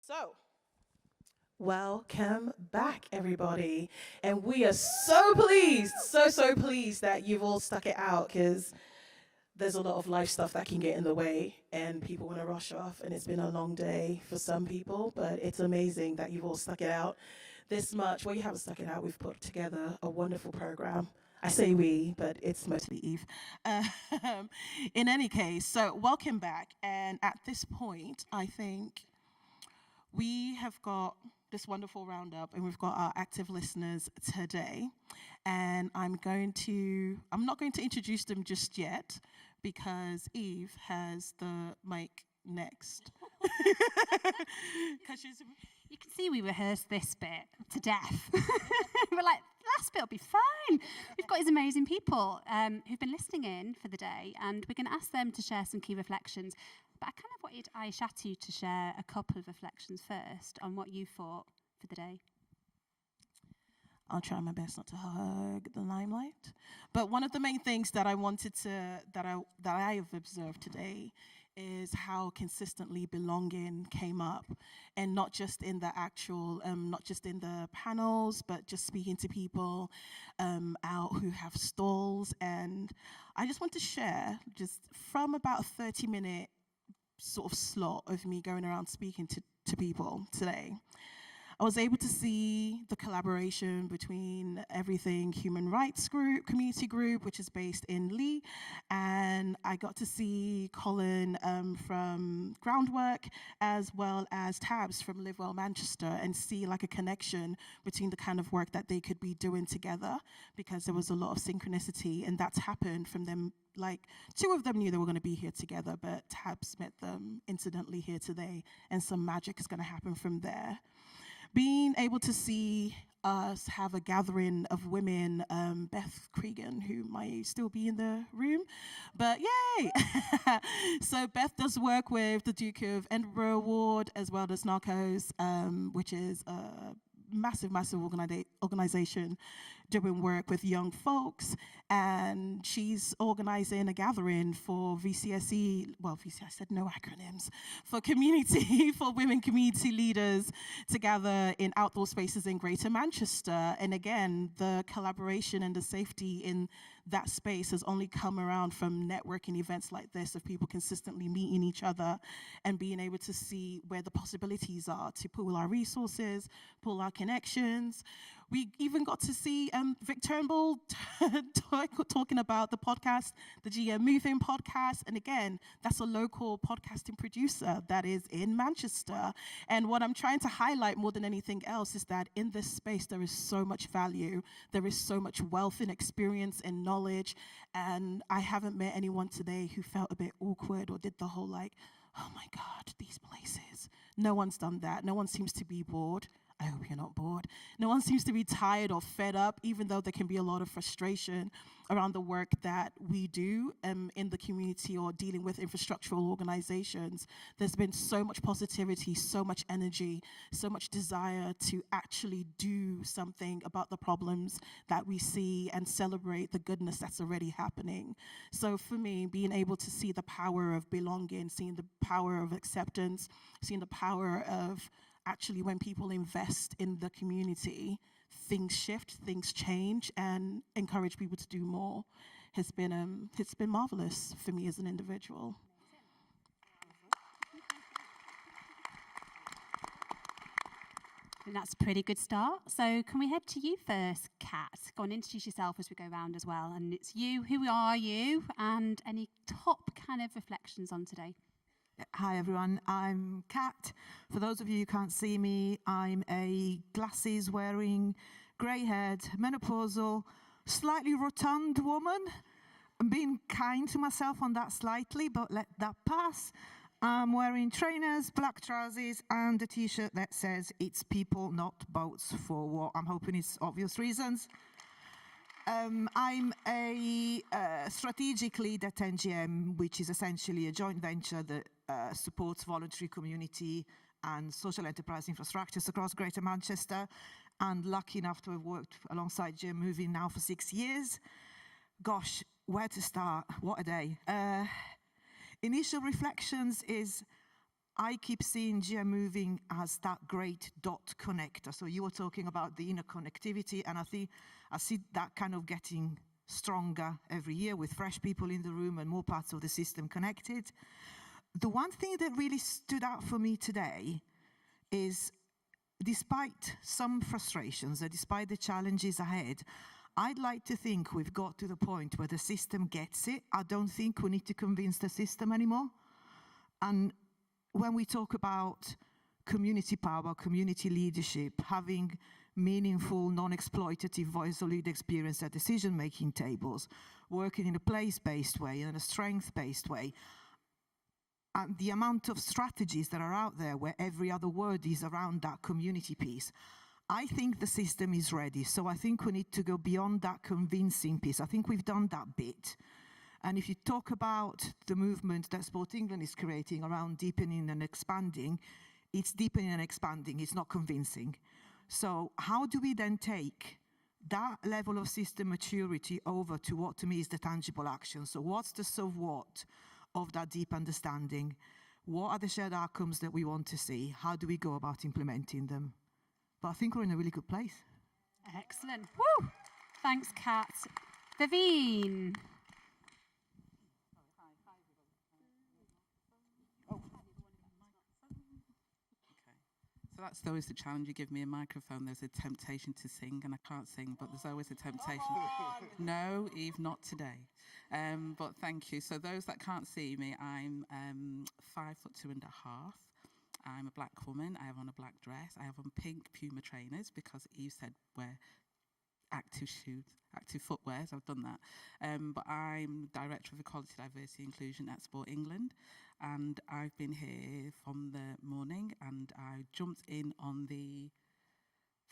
So, welcome back, everybody. And we are so pleased, so pleased that you've all stuck it out because there's a lot of life stuff that can get in the way and people want to rush off. And it's been a long day for some people, but it's amazing that you've all stuck it out this much. Well, you haven't stuck it out. We've put together a wonderful program. I say we, but it's mostly Eve. Um, in any case, so welcome back. And at this point, I think we have got this wonderful roundup and we've got our active listeners today. And I'm not going to introduce them just yet because Eve has the mic next. 'Cause she's You can see we rehearsed this bit to death. We're like, last bit will be fine. We've got these amazing people who've been listening in for the day, and we're going to ask them to share some key reflections. But I kind of wanted Aishatu to share a couple of reflections first on what you thought for the day. I'll try my best not to hug the limelight. But one of the main things that I wanted to that I have observed today is how consistently belonging came up, and not just in the actual, not just in the panels, but just speaking to people out who have stalls. And I just want to share, just from about a 30-minute sort of slot of me going around speaking to people today, I was able to see the collaboration between Everything Human Rights Group, community group, which is based in Lee, and I got to see Colin from Groundwork, as well as Tabs from Live Well Manchester, and see like a connection between the kind of work that they could be doing together, because there was a lot of synchronicity, and that's happened from them. Like, two of them knew they were going to be here together, but Tabs met them incidentally here today, and some magic is going to happen from there. Being able to see us have a gathering of women, Beth Cregan, who might still be in the room, but yay! So Beth does work with the Duke of Edinburgh Award as well as Narcos, which is a massive organization doing work with young folks, and she's organizing a gathering for VCSE, I said no acronyms, for community, for women community leaders to gather in outdoor spaces in Greater Manchester. And again, the collaboration and the safety in that space has only come around from networking events like this, of people consistently meeting each other and being able to see where the possibilities are to pool our resources, pool our connections. We even got to see Vic Turnbull talking about the podcast, the GM Moving podcast. And again, that's a local podcasting producer that is in Manchester. And what I'm trying to highlight more than anything else is that in this space, there is so much value. There is so much wealth and experience and knowledge. And I haven't met anyone today who felt a bit awkward or did the whole like, oh my God, these places. No one's done that. No one seems to be bored. I hope you're not bored. No one seems to be tired or fed up, even though there can be a lot of frustration around the work that we do in the community or dealing with infrastructural organizations. There's been so much positivity, so much energy, so much desire to actually do something about the problems that we see and celebrate the goodness that's already happening. So for me, being able to see the power of belonging, seeing the power of acceptance, seeing the power of actually when people invest in the community, things shift, things change, and encourage people to do more has been it's been marvelous for me as an individual. And that's a pretty good start. So can we head to you first, Kat? Go and introduce yourself as we go round as well. And it's you, who are you, and any top kind of reflections on today? Hi everyone, I'm Kat. For those of you who can't see me, I'm a glasses wearing, grey-haired, menopausal, slightly rotund woman. I'm being kind to myself on that slightly, but let that pass. I'm wearing trainers, black trousers, and a t-shirt that says "It's people, not boats," for what I'm hoping is obvious reasons. I'm a strategic lead at NGM, which is essentially a joint venture that supports voluntary community and social enterprise infrastructures across Greater Manchester. And lucky enough to have worked alongside GM Moving now for 6 years. Gosh, where to start? What a day. Initial reflections is I keep seeing GM moving as that great dot connector. So you were talking about the inner connectivity, and I see that kind of getting stronger every year with fresh people in the room and more parts of the system connected. The one thing that really stood out for me today is, despite some frustrations and despite the challenges ahead, I'd like to think we've got to the point where the system gets it. I don't think we need to convince the system anymore. And when we talk about community power, community leadership, having meaningful, non-exploitative voice or lead experience at decision-making tables, working in a place-based way and a strength-based way, and the amount of strategies that are out there where every other word is around that community piece, I think the system is ready. So I think we need to go beyond that convincing piece. I think we've done that bit. And if you talk about the movement that Sport England is creating around deepening and expanding, it's deepening and expanding, it's not convincing. So how do we then take that level of system maturity over to what to me is the tangible action? So what's the so what of that deep understanding? What are the shared outcomes that we want to see? How do we go about implementing them? But I think we're in a really good place. Excellent. Woo! Thanks, Kat. Vivian. So that's always the challenge. You give me a microphone, there's a temptation to sing, and I can't sing, but there's always a temptation. No, Eve, not today. But thank you. So those that can't see me, I'm 5'2.5". I'm a black woman. I have on a black dress. I have on pink Puma trainers because Eve said wear active shoes, active footwear. So I've done that. But I'm Director of Equality, Diversity, Inclusion at Sport England. And I've been here from the morning, and I jumped in on the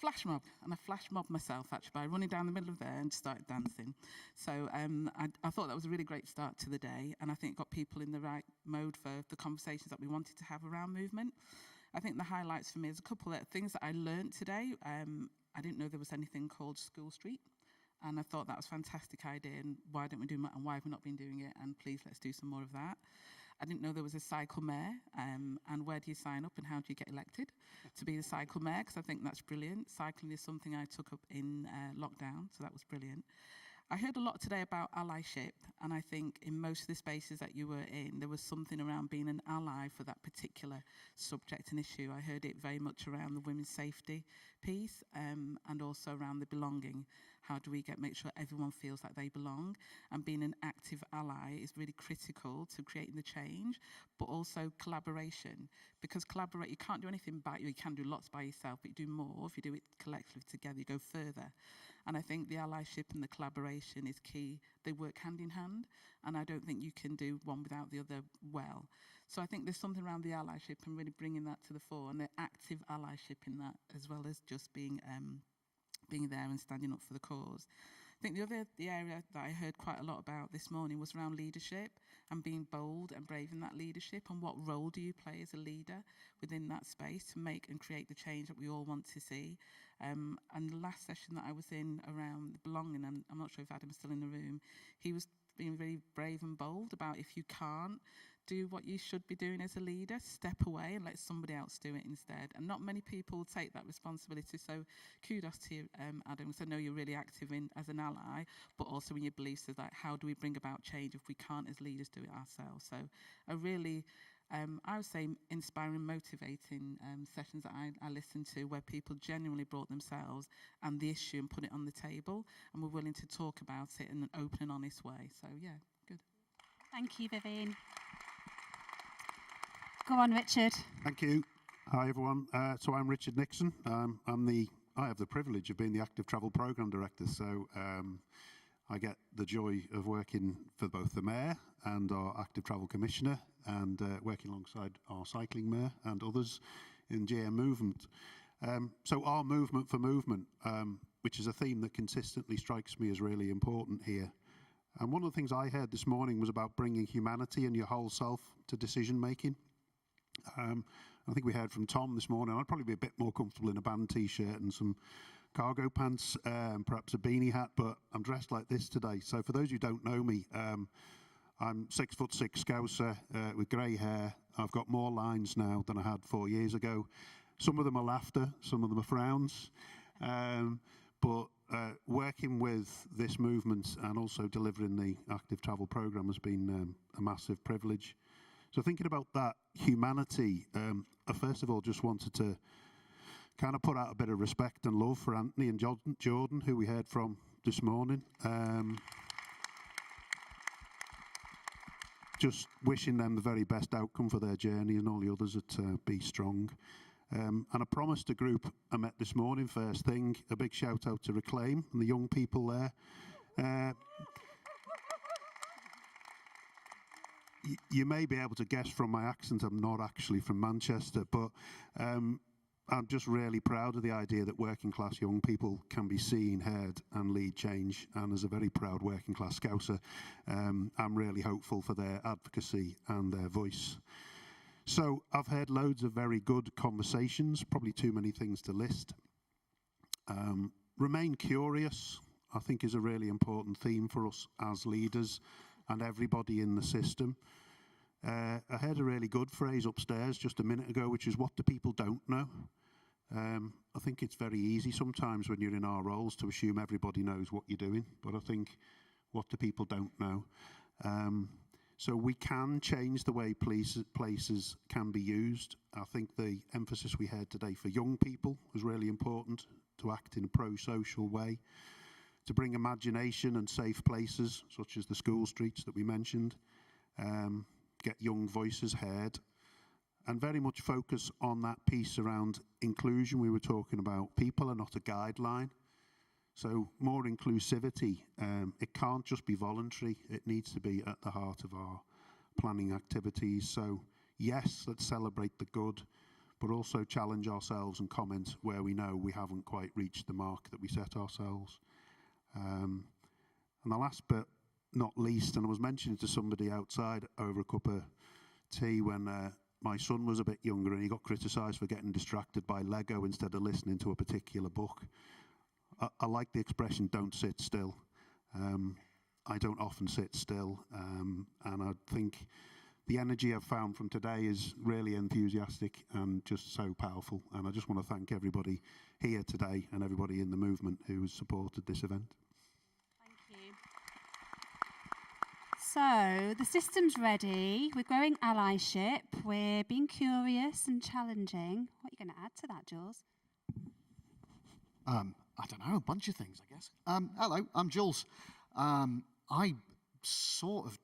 flash mob, and I flash mobbed myself actually by running down the middle of there and started dancing. So I thought that was a really great start to the day, and I think got people in the right mode for the conversations that we wanted to have around movement. I think the highlights for me is a couple of things that I learned today. I didn't know there was anything called School Street, and I thought that was a fantastic idea, and why don't we do that, and why have we not been doing it, and please let's do some more of that. I didn't know there was a cycle mayor, and where do you sign up and how do you get elected to be the cycle mayor, because I think that's brilliant. Cycling is something I took up in lockdown, so that was brilliant. I heard a lot today about allyship, and I think in most of the spaces that you were in, there was something around being an ally for that particular subject and issue. I heard it very much around the women's safety piece, and also around the belonging. How do we make sure everyone feels like they belong? And being an active ally is really critical to creating the change, but also collaboration. Because you can't do anything by you can do lots by yourself, but you do more. If you do it collectively together, you go further. And I think the allyship and the collaboration is key. They work hand in hand, and I don't think you can do one without the other well. So I think there's something around the allyship and really bringing that to the fore, and the active allyship in that, as well as just being there and standing up for the cause. I think the area that I heard quite a lot about this morning was around leadership and being bold and brave in that leadership, and what role do you play as a leader within that space to make and create the change that we all want to see. And the last session that I was in around belonging, and I'm not sure if Adam's still in the room, he was being very brave and bold about if you can't do what you should be doing as a leader, step away and let somebody else do it instead. And not many people take that responsibility. So kudos to you, Adam, because I know you're really active as an ally, but also in your beliefs is like, how do we bring about change if we can't as leaders do it ourselves? So a really, I would say, inspiring, motivating sessions that I listened to, where people genuinely brought themselves and the issue and put it on the table and were willing to talk about it in an open and honest way. So yeah, good. Thank you, Vivian. Go on, Richard. Thank you. Hi, everyone. So I'm Richard Nixon. I have the privilege of being the Active Travel Programme Director, so I get the joy of working for both the Mayor and our Active Travel Commissioner, and working alongside our Cycling Mayor and others in GM Movement. So our movement for movement, which is a theme that consistently strikes me as really important here. And one of the things I heard this morning was about bringing humanity and your whole self to decision making. I think we heard from Tom this morning. I'd probably be a bit more comfortable in a band t-shirt and some cargo pants, perhaps a beanie hat, but I'm dressed like this today. So for those who don't know me, I'm 6'6" Scouser with grey hair. I've got more lines now than I had 4 years ago. Some of them are laughter, some of them are frowns. But working with this movement and also delivering the active travel programme has been a massive privilege. So thinking about that humanity, I first of all just wanted to kind of put out a bit of respect and love for Anthony and Jordan, who we heard from this morning. Just wishing them the very best outcome for their journey, and all the others at Be Strong. And I promised the group I met this morning, first thing, a big shout out to Reclaim and the young people there. You may be able to guess from my accent I'm not actually from Manchester, but I'm just really proud of the idea that working class young people can be seen, heard and lead change. And as a very proud working class Scouser, I'm really hopeful for their advocacy and their voice. So I've heard loads of very good conversations, probably too many things to list. Remain curious, I think, is a really important theme for us as leaders and everybody in the system. I heard a really good phrase upstairs just a minute ago, which is, what do people don't know? I think it's very easy sometimes when you're in our roles to assume everybody knows what you're doing, but I think, what do people don't know? So we can change the way places can be used. I think the emphasis we had today for young people was really important, to act in a pro-social way, to bring imagination and safe places, such as the school streets that we mentioned, get young voices heard, and very much focus on that piece around inclusion we were talking about. People are not a guideline. So more inclusivity, it can't just be voluntary, it needs to be at the heart of our planning activities. So yes, let's celebrate the good, but also challenge ourselves and comment where we know we haven't quite reached the mark that we set ourselves. And the last but not least, and I was mentioning to somebody outside over a cup of tea when my son was a bit younger and he got criticised for getting distracted by Lego instead of listening to a particular book. I like the expression, don't sit still. I don't often sit still, and I think the energy I've found from today is really enthusiastic and just so powerful. And I just want to thank everybody here today and everybody in the movement who has supported this event. Thank you. So the system's ready. We're growing allyship. We're being curious and challenging. What are you going to add to that, Jules? I don't know, a bunch of things, I guess. Hello, I'm Jules. I sort of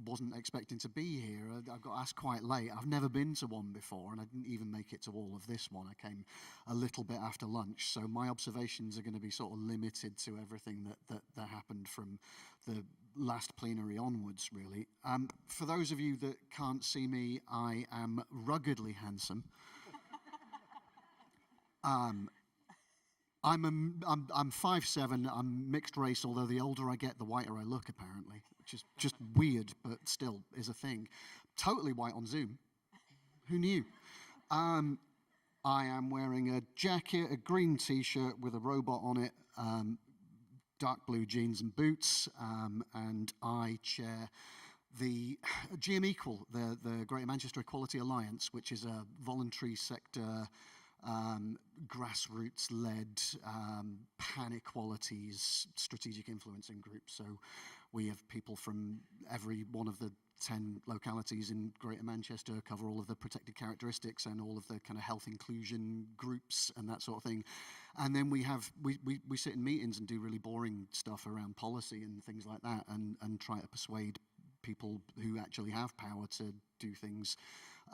wasn't expecting to be here. I got asked quite late. I've never been to one before, and I didn't even make it to all of this one. I came a little bit after lunch, so my observations are going to be sort of limited to everything that happened from the last plenary onwards, really. For those of you that can't see me, I am ruggedly handsome. I'm 5'7", I'm mixed race, although the older I get, the whiter I look, apparently, which is just weird, but still is a thing. Totally white on Zoom. Who knew? I am wearing a jacket, a green T-shirt with a robot on it, dark blue jeans and boots, and I chair the GM Equal, the Greater Manchester Equality Alliance, which is a voluntary sector grassroots-led pan-equalities strategic influencing group. So we have people from every one of the 10 localities in Greater Manchester, cover all of the protected characteristics and all of the kind of health inclusion groups and that sort of thing. And then we sit in meetings and do really boring stuff around policy and things like that, and try to persuade people who actually have power to do things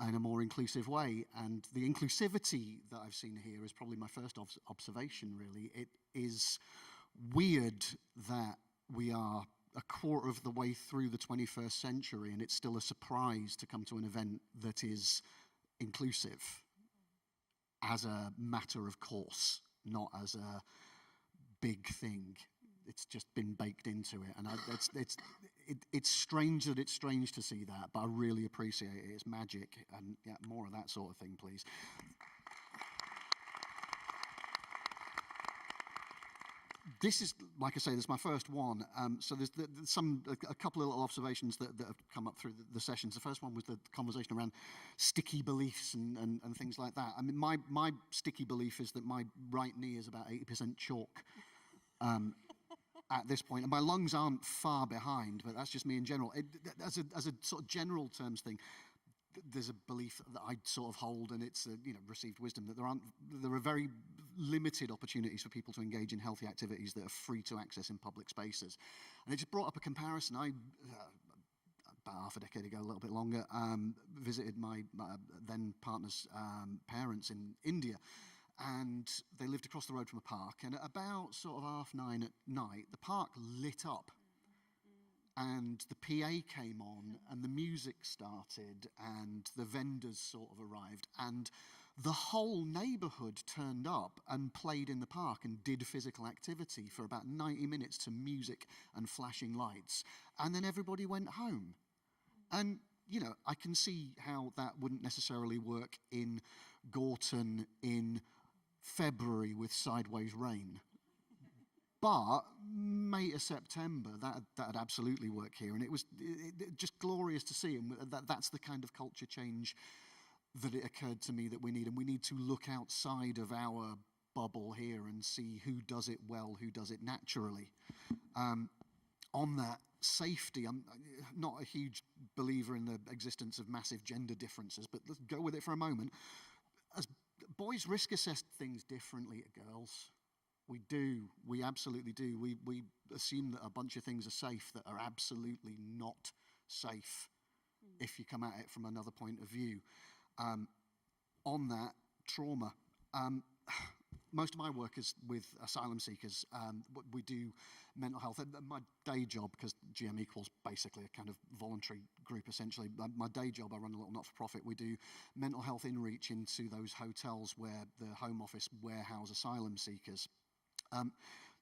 in a more inclusive way. And the inclusivity that I've seen here is probably my first observation, really. It is weird that we are a quarter of the way through the 21st century and it's still a surprise to come to an event that is inclusive as a matter of course, not as a big thing. It's just been baked into it, and it's strange that it's strange to see that, but I really appreciate it. It's magic, and yeah, more of that sort of thing, please. this is, like I say, this is my first one. So there's a couple of little observations that have come up through the sessions. The first one was the conversation around sticky beliefs and things like that. I mean, my sticky belief is that my right knee is about 80% chalk at this point, and my lungs aren't far behind, but that's just me in general. As a sort of general terms thing, there's a belief that I sort of hold, and it's received wisdom, that there are very limited opportunities for people to engage in healthy activities that are free to access in public spaces. And it just brought up a comparison. I about half a decade ago, a little bit longer, visited my then partner's parents in India, and they lived across the road from a park. And at about sort of 9:30 at night, the park lit up. And the PA came on, and the music started, and the vendors sort of arrived, and the whole neighbourhood turned up and played in the park and did physical activity for about 90 minutes to music and flashing lights, and then everybody went home. And, I can see how that wouldn't necessarily work in Gorton in February with sideways rain. But May to September, that'd absolutely work here, and it was just glorious to see. And that's the kind of culture change that it occurred to me that we need, and we need to look outside of our bubble here and see who does it well, who does it naturally. On that, safety, I'm not a huge believer in the existence of massive gender differences, but let's go with it for a moment. As boys risk assess things differently to girls. We do. We absolutely do. We assume that a bunch of things are safe that are absolutely not safe if you come at it from another point of view. On that, trauma. Most of my work is with asylum seekers. We do mental health. My day job, because GM equals basically a kind of voluntary group essentially, my day job, I run a little not-for-profit. We do mental health inreach into those hotels where the Home Office warehouse asylum seekers.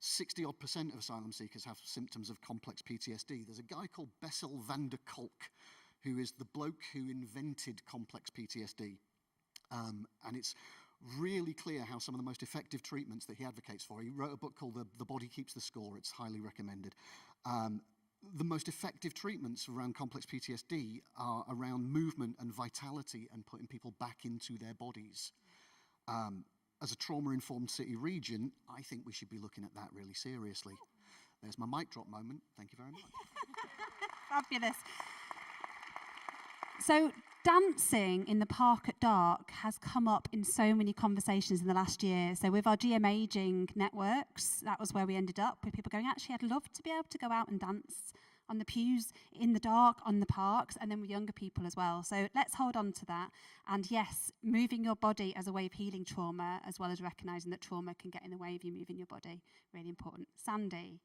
60-odd% of asylum seekers have symptoms of complex PTSD. There's a guy called Bessel van der Kolk, who is the bloke who invented complex PTSD. And it's really clear how some of the most effective treatments that he advocates for. He wrote a book called The Body Keeps the Score. It's highly recommended. The most effective treatments around complex PTSD are around movement and vitality and putting people back into their bodies. As a trauma-informed city region, I think we should be looking at that really seriously. There's my mic drop moment. Thank you very much. Fabulous. So dancing in the park at dark has come up in so many conversations in the last year. So with our GM Aging networks, that was where we ended up, with people going, actually, I'd love to be able to go out and dance on the pews, in the dark, on the parks, and then with younger people as well. So let's hold on to that. And yes, moving your body as a way of healing trauma, as well as recognising that trauma can get in the way of you moving your body. Really important. Sandy.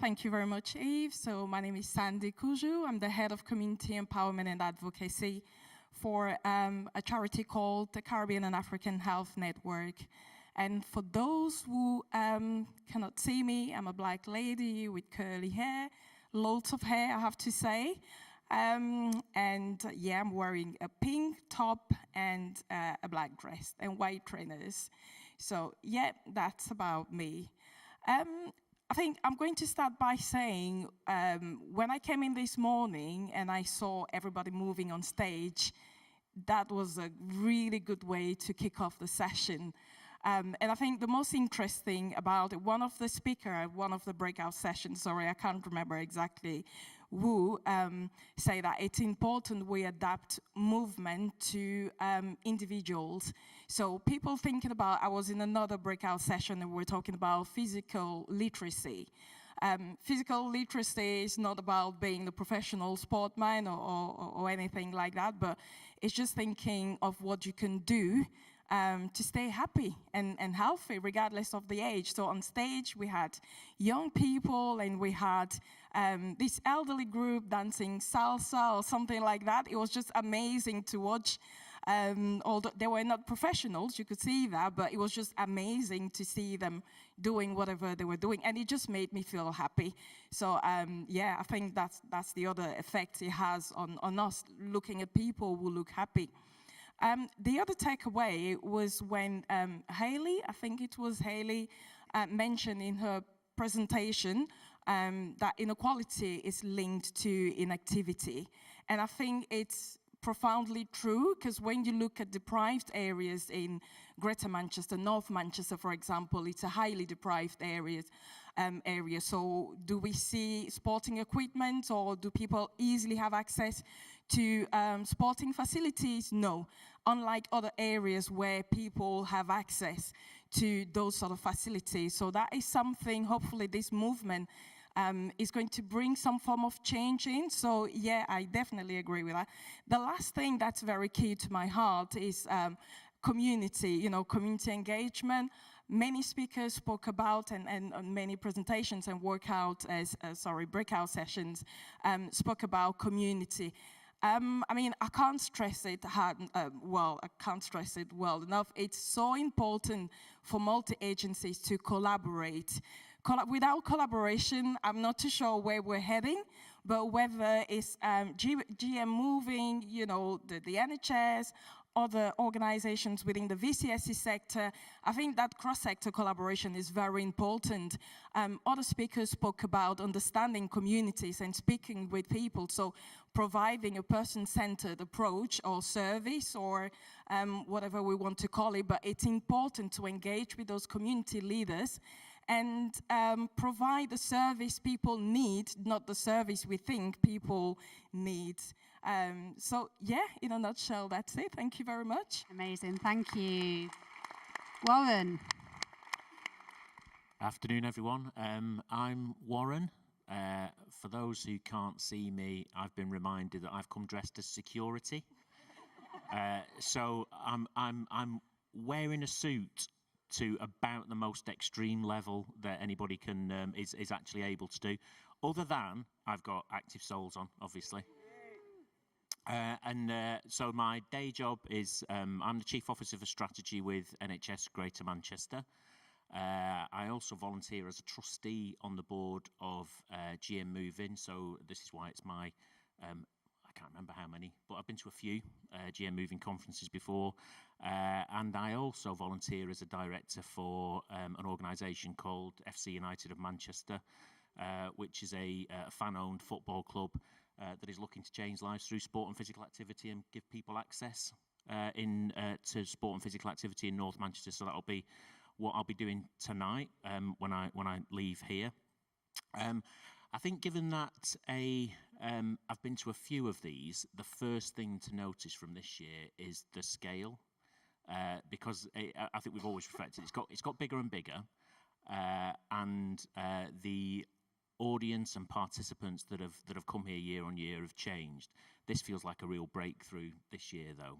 Thank you very much, Eve. So my name is Sandy Kuju. I'm the head of community empowerment and advocacy for a charity called the Caribbean and African Health Network. And for those who cannot see me, I'm a black lady with curly hair, loads of hair, I have to say. I'm wearing a pink top and a black dress and white trainers. So yeah, that's about me. I think I'm going to start by saying, when I came in this morning and I saw everybody moving on stage, that was a really good way to kick off the session. And I think the most interesting about it, one of the breakout sessions, sorry, I can't remember exactly who, say that it's important we adapt movement to individuals. So people thinking about, I was in another breakout session and we're talking about physical literacy. Physical literacy is not about being a professional sportman or anything like that, but it's just thinking of what you can do to stay happy and healthy regardless of the age. So on stage we had young people and we had this elderly group dancing salsa or something like that. It was just amazing to watch. Although they were not professionals, you could see that, but it was just amazing to see them doing whatever they were doing, and it just made me feel happy. So I think that's the other effect it has on us, looking at people who look happy. The other takeaway was when Hayley, I think it was Hayley, mentioned in her presentation that inequality is linked to inactivity. And I think it's profoundly true, because when you look at deprived areas in Greater Manchester, North Manchester, for example, it's a highly deprived area. So do we see sporting equipment, or do people easily have access to sporting facilities? No, unlike other areas where people have access to those sort of facilities. So that is something, hopefully this movement is going to bring some form of change in. So yeah, I definitely agree with that. The last thing that's very key to my heart is community, community engagement. Many speakers spoke about, and many presentations and breakout sessions spoke about community. I mean, I can't stress it well enough. It's so important for multi-agencies to collaborate. Without collaboration, I'm not too sure where we're heading, but whether it's GM moving, the NHS, other organizations within the VCSE sector, I think that cross-sector collaboration is very important. Other speakers spoke about understanding communities and speaking with people, so providing a person-centered approach or service or whatever we want to call it, but it's important to engage with those community leaders and provide the service people need, not the service we think people need. So yeah, in a nutshell, that's it. Thank you very much. Amazing, thank you. Warren. Afternoon, everyone. I'm Warren. For those who can't see me, I've been reminded that I've come dressed as security. So I'm wearing a suit to about the most extreme level that anybody can is actually able to do. Other than I've got active soles on, obviously. So my day job is I'm the Chief Officer for Strategy with NHS Greater Manchester. I also volunteer as a trustee on the board of GM Move-In, so this is why it's my, I can't remember how many, but I've been to a few GM Move-In conferences before. And I also volunteer as a director for an organisation called FC United of Manchester, which is a fan-owned football club that is looking to change lives through sport and physical activity and give people access to sport and physical activity in North Manchester. So that'll be what I'll be doing tonight when I leave here. I think given that I've been to a few of these, the first thing to notice from this year is the scale, because I think we've always reflected it's got bigger and bigger, and the audience and participants that have come here year on year have changed. This feels like a real breakthrough this year, though,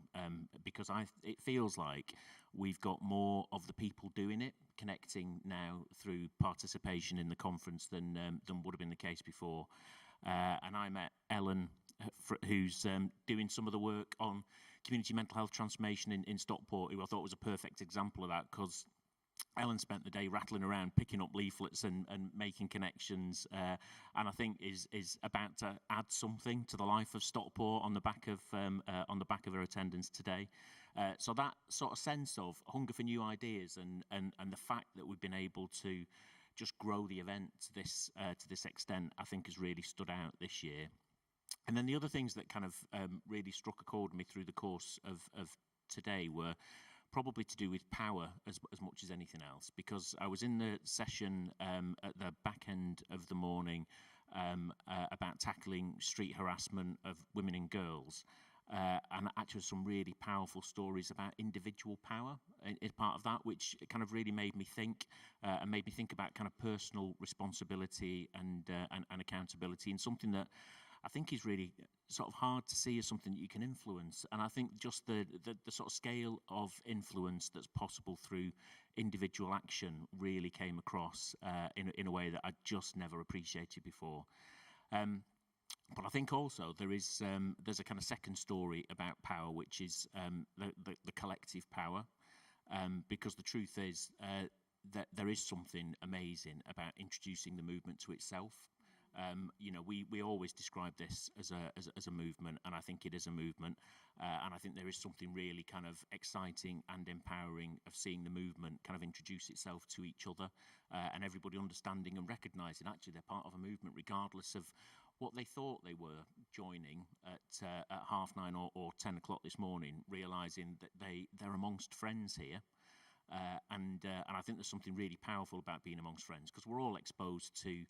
because it feels like we've got more of the people doing it, connecting now through participation in the conference than would have been the case before. And I met Ellen, who's doing some of the work on community mental health transformation in Stockport, who I thought was a perfect example of that, because Ellen spent the day rattling around, picking up leaflets and making connections, and I think is about to add something to the life of Stockport on the back of her attendance today. So that sort of sense of hunger for new ideas and the fact that we've been able to just grow the event to this extent, I think has really stood out this year. And then the other things that kind of really struck a chord with me through the course of today were probably to do with power as much as anything else, because I was in the session at the back end of the morning about tackling street harassment of women and girls, and actually some really powerful stories about individual power as part of that, which kind of really made me think and made me think about kind of personal responsibility and accountability, and something that I think is really sort of hard to see as something that you can influence. And I think just the sort of scale of influence that's possible through individual action really came across in a way that I just never appreciated before. But I think also there's a kind of second story about power, which is the collective power, because the truth is that there is something amazing about introducing the movement to itself. We always describe this as a movement, and I think it is a movement. And I think there is something really kind of exciting and empowering of seeing the movement kind of introduce itself to each other, and everybody understanding and recognising actually they're part of a movement, regardless of what they thought they were joining at 9:30 or 10 o'clock this morning, realising that they're amongst friends here. And I think there's something really powerful about being amongst friends, because we're all exposed to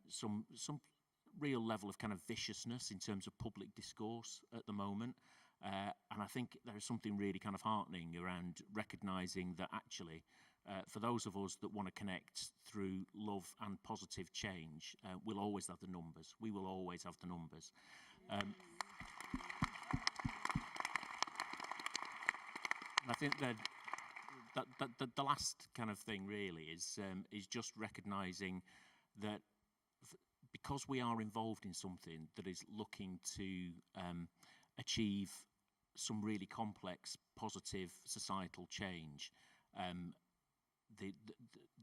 some real level of kind of viciousness in terms of public discourse at the moment. And I think there is something really kind of heartening around recognising that actually, for those of us that want to connect through love and positive change, we'll always have the numbers. We will always have the numbers. I think that the last kind of thing really is just recognising that because we are involved in something that is looking to achieve some really complex, positive societal change,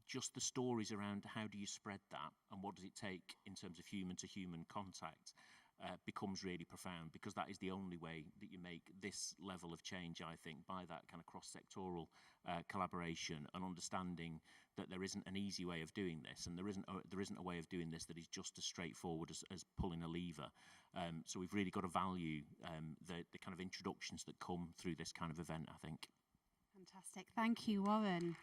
just the stories around how do you spread that and what does it take in terms of human-to-human contact becomes really profound, because that is the only way that you make this level of change, I think, by that kind of cross-sectoral collaboration and understanding that there isn't an easy way of doing this, and there isn't a way of doing this that is just as straightforward as pulling a lever. So we've really got to value the kind of introductions that come through this kind of event, I think. Fantastic. Thank you, Warren.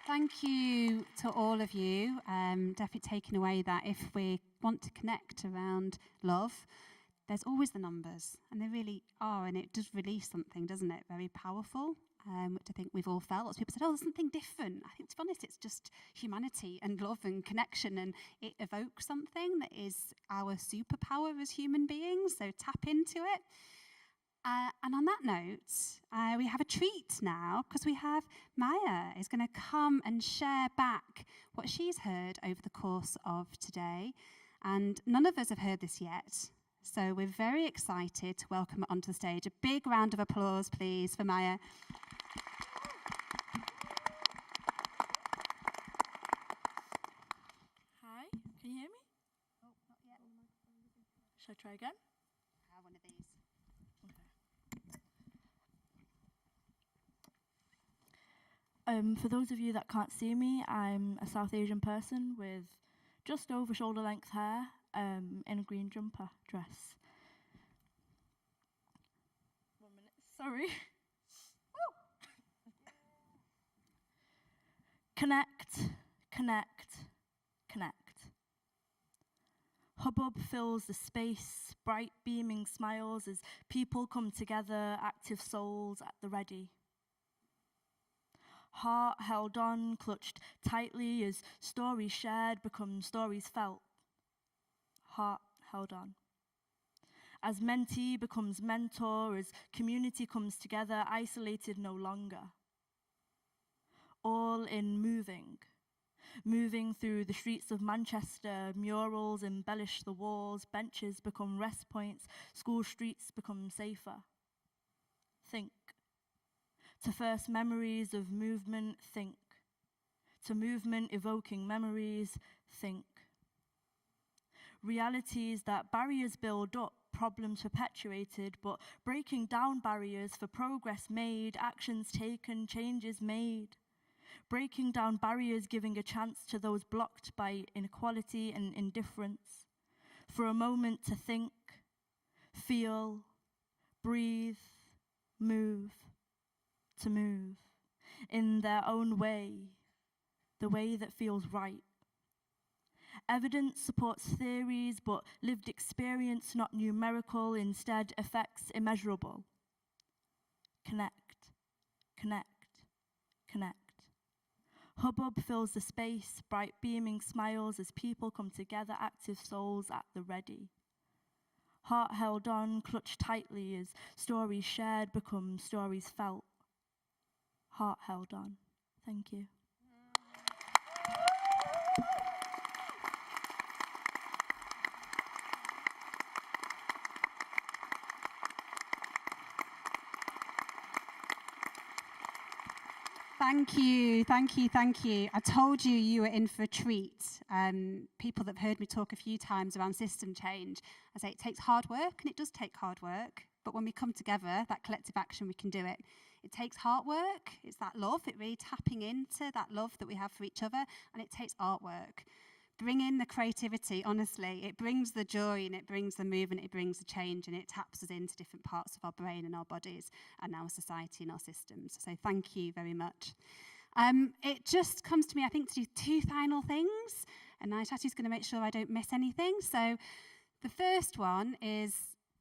Thank you to all of you. Definitely taking away that if we want to connect around love, there's always the numbers, and they really are, and it does release something, doesn't it? Very powerful, which I think we've all felt. Lots of people said, oh, there's something different. I think, to be honest, it's just humanity and love and connection, and it evokes something that is our superpower as human beings, so tap into it. And on that note, we have a treat now, because we have Maya is going to come and share back what she's heard over the course of today. And none of us have heard this yet, so we're very excited to welcome her onto the stage. A big round of applause, please, for Maya. Hi, can you hear me? Oh, not yet. Shall I try again? Have one of these. For those of you that can't see me, I'm a South Asian person with just over shoulder length hair in a green jumper dress. 1 minute, sorry. Connect, connect, connect. Hubbub fills the space, bright beaming smiles as people come together, active souls at the ready. Heart held on, clutched tightly as stories shared become stories felt. Heart held on. As mentee becomes mentor, as community comes together, isolated no longer. All in moving. Moving through the streets of Manchester, murals embellish the walls, benches become rest points, school streets become safer. Think. To first memories of movement, think. To movement evoking memories, think. Realities that barriers build up, problems perpetuated, but breaking down barriers for progress made, actions taken, changes made. Breaking down barriers, giving a chance to those blocked by inequality and indifference. For a moment to think, feel, breathe, move. To move in their own way, the way that feels right. Evidence supports theories, but lived experience, not numerical, instead effects immeasurable. Connect, connect, connect. Hubbub fills the space, bright beaming smiles as people come together, active souls at the ready. Heart held on, clutched tightly as stories shared become stories felt. Heart held on. Thank you. Thank you, thank you, thank you. I told you you were in for a treat. People that have heard me talk a few times around system change, I say it takes hard work, and it does take hard work. But when we come together, that collective action, we can do it. It takes hard work. It's that love. It really tapping into that love that we have for each other, and it takes artwork. Bring in the creativity, honestly. It brings the joy, and it brings the movement, it brings the change, and it taps us into different parts of our brain and our bodies and our society and our systems. So thank you very much. It just comes to me, I think, to do two final things, and Naitatu's going to make sure I don't miss anything. So the first one is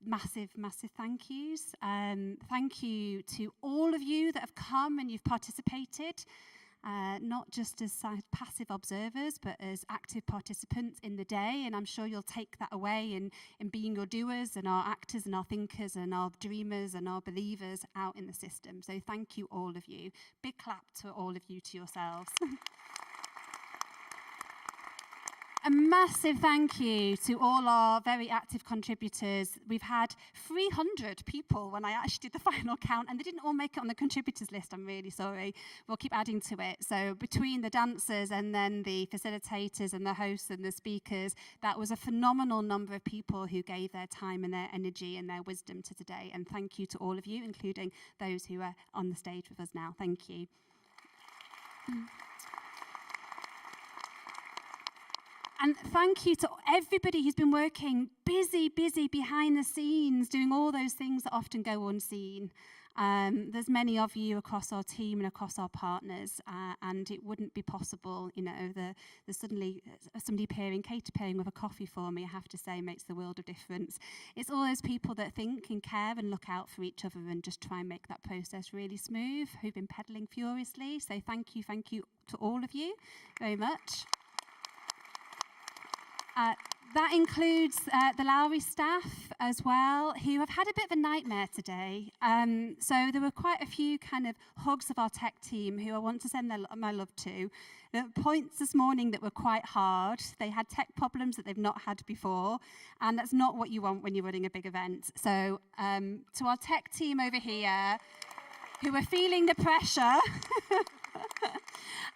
massive, massive thank yous. Thank you to all of you that have come and you've participated. Not just as passive observers, but as active participants in the day. And I'm sure you'll take that away in being your doers and our actors and our thinkers and our dreamers and our believers out in the system. So thank you, all of you. Big clap to all of you, to yourselves. A massive thank you to all our very active contributors. We've had 300 people when I actually did the final count, and they didn't all make it on the contributors list. I'm really sorry. We'll keep adding to it. So between the dancers and then the facilitators and the hosts and the speakers, that was a phenomenal number of people who gave their time and their energy and their wisdom to today. And thank you to all of you, including those who are on the stage with us now. Thank you. And thank you to everybody who's been working busy behind the scenes, doing all those things that often go unseen. There's many of you across our team and across our partners, and it wouldn't be possible, there's suddenly somebody Kate appearing with a coffee for me, I have to say, makes the world of difference. It's all those people that think and care and look out for each other and just try and make that process really smooth, who've been pedaling furiously. So thank you to all of you very much. That includes the Lowry staff as well, who have had a bit of a nightmare today. So there were quite a few kind of hugs of our tech team who I want to send my love to. There were points this morning that were quite hard. They had tech problems that they've not had before, and that's not what you want when you're running a big event. So to our tech team over here, who are feeling the pressure,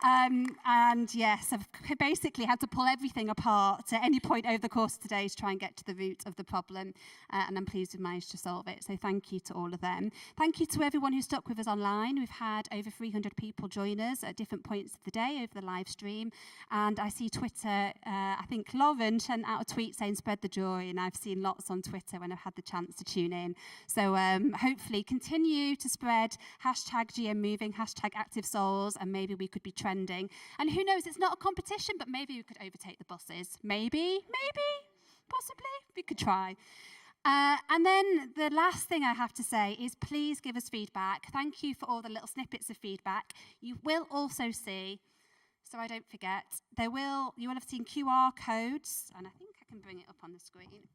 and yes, I've basically had to pull everything apart at any point over the course of today to try and get to the root of the problem, and I'm pleased we've managed to solve it. So thank you to all of them. Thank you to everyone who stuck with us online. We've had over 300 people join us at different points of the day over the live stream, and I see Twitter, I think Lauren sent out a tweet saying spread the joy, and I've seen lots on Twitter when I've had the chance to tune in. So hopefully continue to spread #GM Moving, #Active Souls, and maybe we could be trending. And who knows, it's not a competition, but maybe we could overtake the buses. Maybe, possibly, we could try. And then the last thing I have to say is please give us feedback. Thank you for all the little snippets of feedback. You will also see, so I don't forget, you will have seen QR codes, and I think I can bring it up on the screen.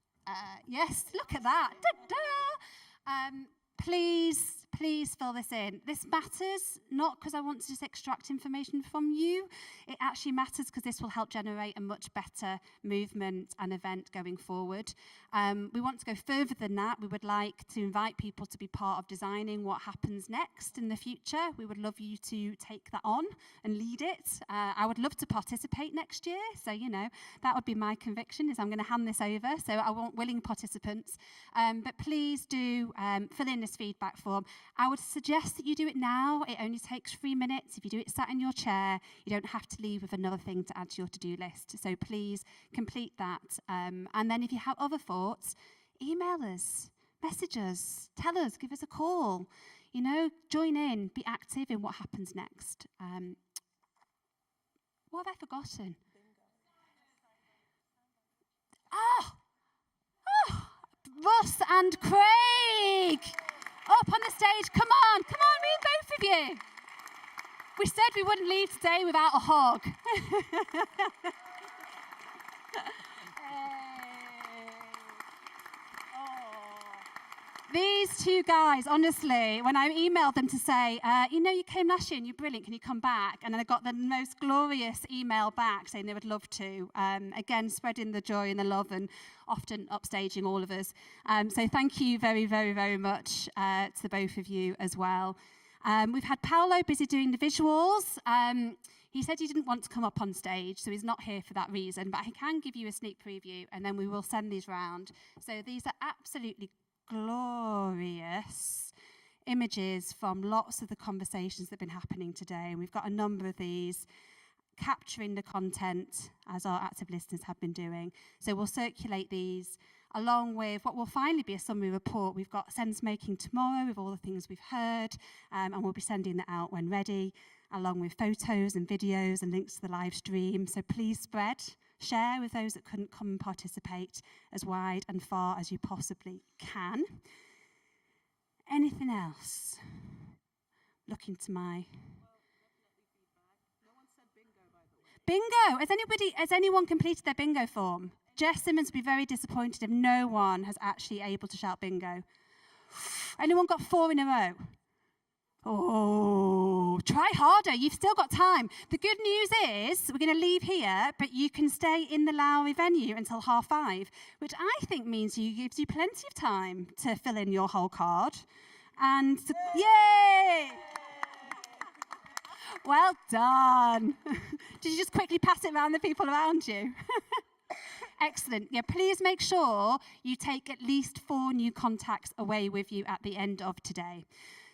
Yes, look at that. Da-da! Please fill this in. This matters, not because I want to just extract information from you. It actually matters because this will help generate a much better movement and event going forward. We want to go further than that. We would like to invite people to be part of designing what happens next in the future. We would love you to take that on and lead it. I would love to participate next year. So, that would be my conviction, is I'm going to hand this over. So I want willing participants. But please do fill in this feedback form. I would suggest that you do it now. It only takes 3 minutes. If you do it sat in your chair, you don't have to leave with another thing to add to your to-do list. So please complete that. And then if you have other thoughts, email us, message us, tell us, give us a call. Join in, be active in what happens next. What have I forgotten? Russ and Craig! Up on the stage, come on, me both of you. We said we wouldn't leave today without a hug. These two guys, honestly, when I emailed them to say, you came last year and you're brilliant, can you come back? And then I got the most glorious email back saying they would love to. Again, spreading the joy and the love and often upstaging all of us. So thank you very, very, very much to both of you as well. We've had Paolo busy doing the visuals. He said he didn't want to come up on stage, so he's not here for that reason, but he can give you a sneak preview, and then we will send these round. So these are absolutely glorious images from lots of the conversations that have been happening today, and we've got a number of these capturing the content as our active listeners have been doing. So we'll circulate these along with what will finally be a summary report. We've got sense making tomorrow with all the things we've heard, and we'll be sending that out when ready, along with photos and videos and links to the live stream. So please share with those that couldn't come and participate as wide and far as you possibly can. Anything else? Looking to my... Bingo! Has anyone completed their bingo form? Jess Simmons would be very disappointed if no one has actually able to shout bingo. Anyone got 4 in a row? Oh, try harder. You've still got time. The good news is we're going to leave here, but you can stay in the Lowry venue until 5:30, which I think gives you plenty of time to fill in your whole card. And yay! Well done. Did you just quickly pass it around the people around you? Excellent. Yeah, please make sure you take at least 4 new contacts away with you at the end of today.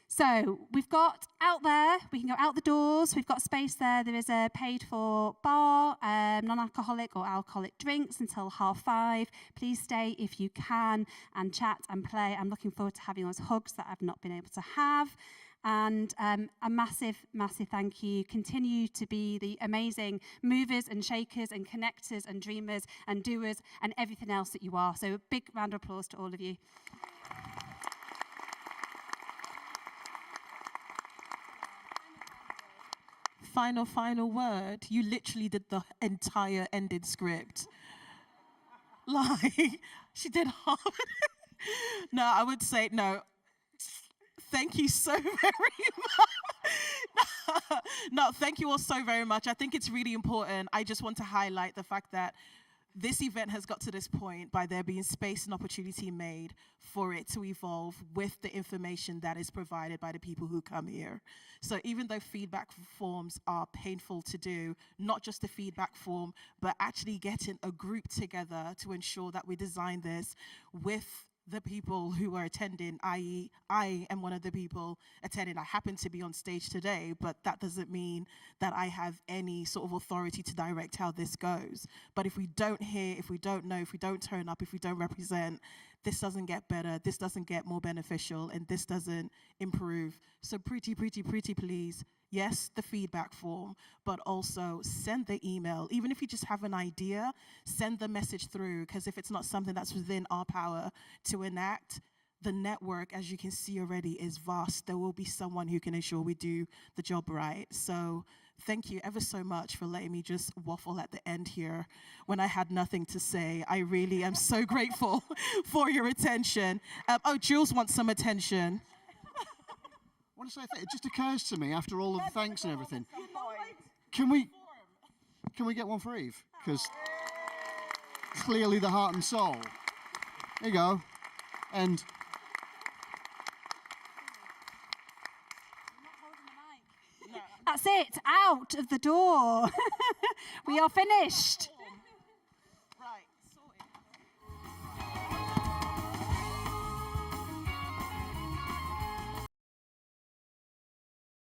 So we've got out there, we can go out the doors, we've got space there. There is a paid-for bar, non-alcoholic or alcoholic drinks until 5:30. Please stay if you can and chat and play. I'm looking forward to having those hugs that I've not been able to have. And a massive, massive thank you. Continue to be the amazing movers and shakers and connectors and dreamers and doers and everything else that you are. So a big round of applause to all of you. Final word. You literally did the entire ended script. Like, she did half. No, I would say no. Thank you so very much. No, thank you all so very much. I think it's really important. I just want to highlight the fact that this event has got to this point by there being space and opportunity made for it to evolve with the information that is provided by the people who come here. So even though feedback forms are painful to do, not just the feedback form, but actually getting a group together to ensure that we design this with the people who are attending, i.e. I am one of the people attending. I happen to be on stage today, but that doesn't mean that I have any sort of authority to direct how this goes. But if we don't hear, if we don't know, if we don't turn up, if we don't represent, this doesn't get better, this doesn't get more beneficial, and this doesn't improve. So pretty please, yes, the feedback form, but also send the email. Even if you just have an idea, send the message through, because if it's not something that's within our power to enact, the network, as you can see already, is vast. There will be someone who can ensure we do the job right. So thank you ever so much for letting me just waffle at the end here when I had nothing to say. I really am so grateful for your attention. Jules wants some attention. I want to say a thing. It just occurs to me after all of the thanks and everything. Can we get one for Eve? Because clearly the heart and soul. There you go. And that's it. Out of the door. We are finished.